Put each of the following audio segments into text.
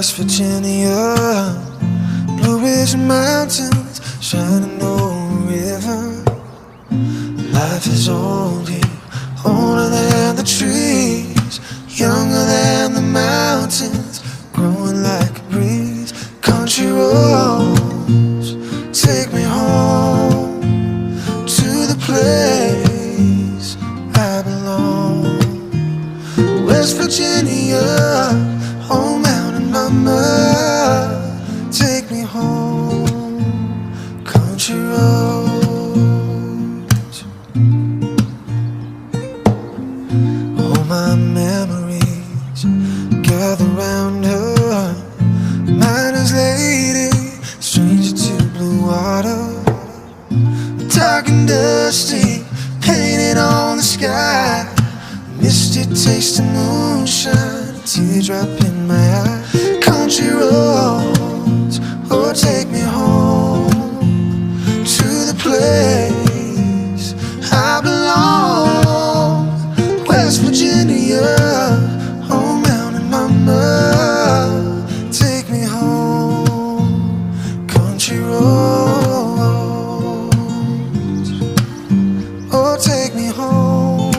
West Virginia, Blue Ridge Mountains, Shenandoah River. Life is old here, older than the trees, younger than the mountains, growing like a breeze. Country roads take me home to the place I belong. West Virginia, oh mountain mama, take me home. Country roads, all my memories gather round her. Miner's lady, stranger to blue water, dark and dusty, painted on the sky. Misty taste of moonshine, a teardrop in my eye. Country roads, oh take me home to the place I belong. West Virginia, oh mountain mama, take me home. Country roads, oh take me home.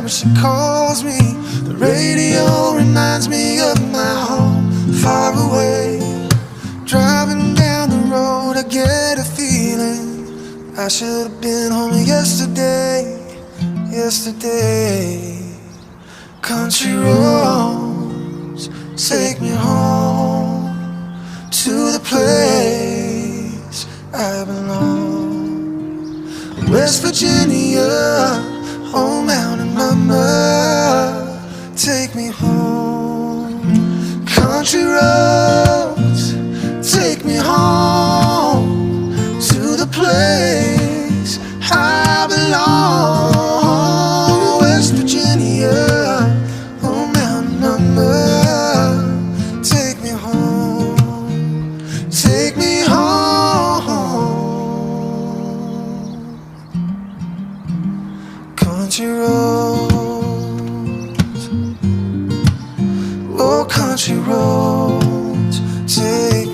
She calls me, the radio reminds me of my home far away. Driving down the road I get a feeling I should have been home yesterday, yesterday. Country roads take me home to the place I belong. West Virginia, oh mountain mama, take me home. Country roads, take me home to the place I belong. West Virginia, oh mountain mama, take me home, take me home. Country roads, oh country roads, take